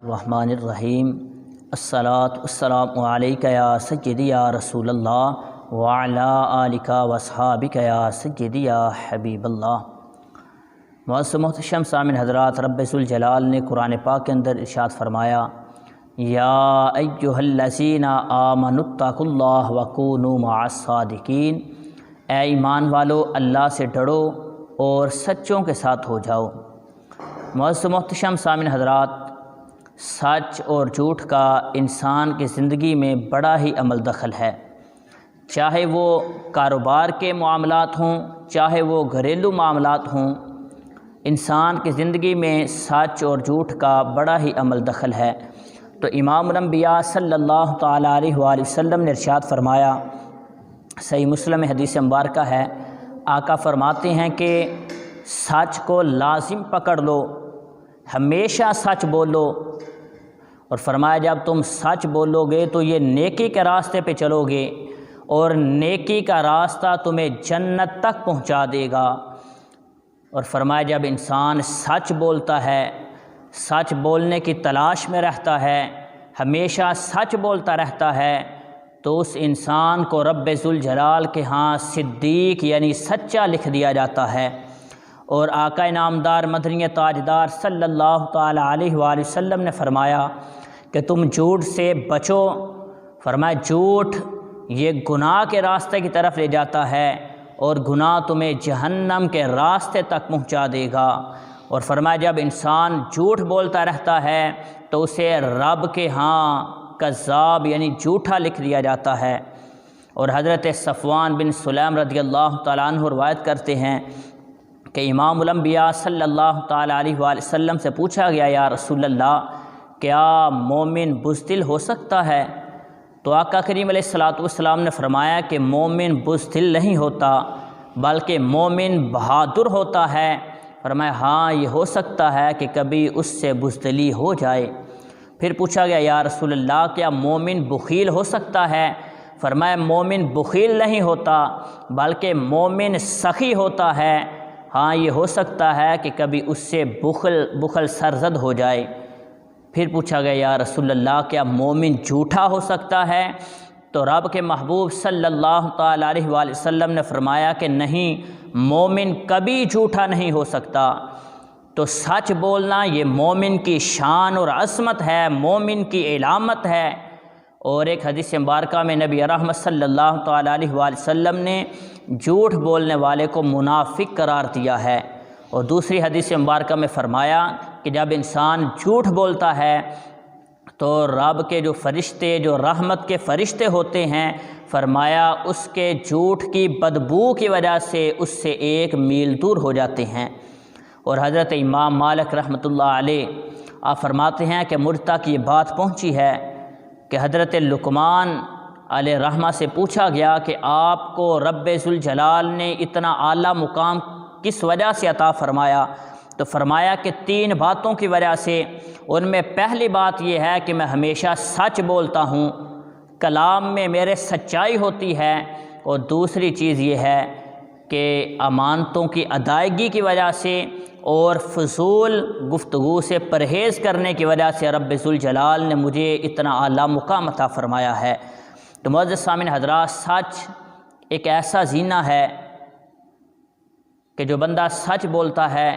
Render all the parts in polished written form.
الرحمن الرحیم الصلاۃ والسلام علیک یا سیدی یا رسول اللہ وعلی آلک واصحابک یا سیدی یا حبیب اللہ۔ معزز محتشم سامعین حضرات، رب ذوالجلال نے قرآن پاک کے اندر ارشاد فرمایا، یا ایھا الذین آمنوا اتقوا اللہ وکونوا مع الصادقین، اے ایمان والو اللہ سے ڈرو اور سچوں کے ساتھ ہو جاؤ۔ معزز محتشم سامعین حضرات، سچ اور جھوٹ کا انسان کی زندگی میں بڑا ہی عمل دخل ہے، چاہے وہ کاروبار کے معاملات ہوں، چاہے وہ گھریلو معاملات ہوں، انسان کی زندگی میں سچ اور جھوٹ کا بڑا ہی عمل دخل ہے۔ تو امام الانبیاء صلی اللہ تعالیٰ علیہ وآلہ وسلم نے ارشاد فرمایا، صحیح مسلم حدیث مبارکہ ہے، آقا فرماتے ہیں کہ سچ کو لازم پکڑ لو، ہمیشہ سچ بولو، اور فرمایا جب تم سچ بولو گے تو یہ نیکی کے راستے پہ چلو گے اور نیکی کا راستہ تمہیں جنت تک پہنچا دے گا۔ اور فرمایا جب انسان سچ بولتا ہے، سچ بولنے کی تلاش میں رہتا ہے، ہمیشہ سچ بولتا رہتا ہے، تو اس انسان کو رب ذوالجلال کے ہاں صدیق یعنی سچا لکھ دیا جاتا ہے۔ اور آقا نامدار مدنی تاجدار صلی اللہ تعالیٰ علیہ وآلہ وسلم نے فرمایا کہ تم جھوٹ سے بچو، فرمایا جھوٹ یہ گناہ کے راستے کی طرف لے جاتا ہے اور گناہ تمہیں جہنم کے راستے تک پہنچا دے گا۔ اور فرمایا جب انسان جھوٹ بولتا رہتا ہے تو اسے رب کے ہاں کذاب یعنی جھوٹا لکھ دیا جاتا ہے۔ اور حضرت صفوان بن سلیم رضی اللہ تعالیٰ عنہ روایت کرتے ہیں کہ امام الانبیاء صلی اللہ تعالیٰ علیہ وآلہ وسلم سے پوچھا گیا، یا رسول اللہ کیا مومن بزدل ہو سکتا ہے؟ تو آقا کریم علیہ الصلوۃ والسلام نے فرمایا کہ مومن بزدل نہیں ہوتا بلکہ مومن بہادر ہوتا ہے۔ فرمایا ہاں یہ ہو سکتا ہے کہ کبھی اس سے بزدلی ہو جائے۔ پھر پوچھا گیا، یا رسول اللہ کیا مومن بخیل ہو سکتا ہے؟ فرمایا مومن بخیل نہیں ہوتا بلکہ مومن سخی ہوتا ہے، ہاں یہ ہو سکتا ہے کہ کبھی اس سے بخل سرزد ہو جائے۔ پھر پوچھا گیا، یا رسول اللہ کیا مومن جھوٹا ہو سکتا ہے؟ تو رب کے محبوب صلی اللہ تعالیٰ علیہ وآلہ وسلم نے فرمایا کہ نہیں، مومن کبھی جھوٹا نہیں ہو سکتا۔ تو سچ بولنا یہ مومن کی شان اور عظمت ہے، مومن کی علامت ہے۔ اور ایک حدیث مبارکہ میں نبی رحمت صلی اللہ تعالیٰ علیہ وآلہ وسلم نے جھوٹ بولنے والے کو منافق قرار دیا ہے۔ اور دوسری حدیث مبارکہ میں فرمایا کہ جب انسان جھوٹ بولتا ہے تو رب کے جو فرشتے، جو رحمت کے فرشتے ہوتے ہیں، فرمایا اس کے جھوٹ کی بدبو کی وجہ سے اس سے 1 میل دور ہو جاتے ہیں۔ اور حضرت امام مالک رحمۃ اللہ علیہ آپ فرماتے ہیں کہ مجھ تک یہ بات پہنچی ہے کہ حضرت لقمان علیہ رحمہ سے پوچھا گیا کہ آپ کو رب ذوالجلال نے اتنا اعلیٰ مقام کس وجہ سے عطا فرمایا؟ تو فرمایا کہ 3 باتوں کی وجہ سے۔ ان میں پہلی بات یہ ہے کہ میں ہمیشہ سچ بولتا ہوں، کلام میں میرے سچائی ہوتی ہے، اور دوسری چیز یہ ہے کہ امانتوں کی ادائیگی کی وجہ سے اور فضول گفتگو سے پرہیز کرنے کی وجہ سے رب ذوالجلال نے مجھے اتنا اعلیٰ مقام عطا فرمایا ہے۔ تو معزز سامعین حضرات، سچ ایک ایسا زینہ ہے کہ جو بندہ سچ بولتا ہے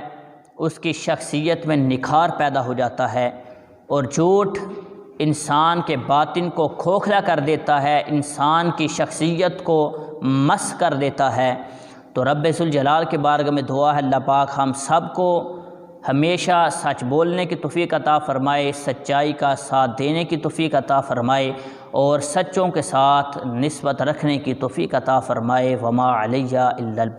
اس کی شخصیت میں نکھار پیدا ہو جاتا ہے، اور جھوٹ انسان کے باطن کو کھوکھلا کر دیتا ہے، انسان کی شخصیت کو مس کر دیتا ہے۔ تو رب ذوالجلال کے بارگاہ میں دعا ہے اللہ پاک ہم سب کو ہمیشہ سچ بولنے کی توفیق عطا فرمائے، سچائی کا ساتھ دینے کی توفیق عطا فرمائے، اور سچوں کے ساتھ نسبت رکھنے کی توفیق عطا فرمائے۔ وما علیہ الا البلاغ۔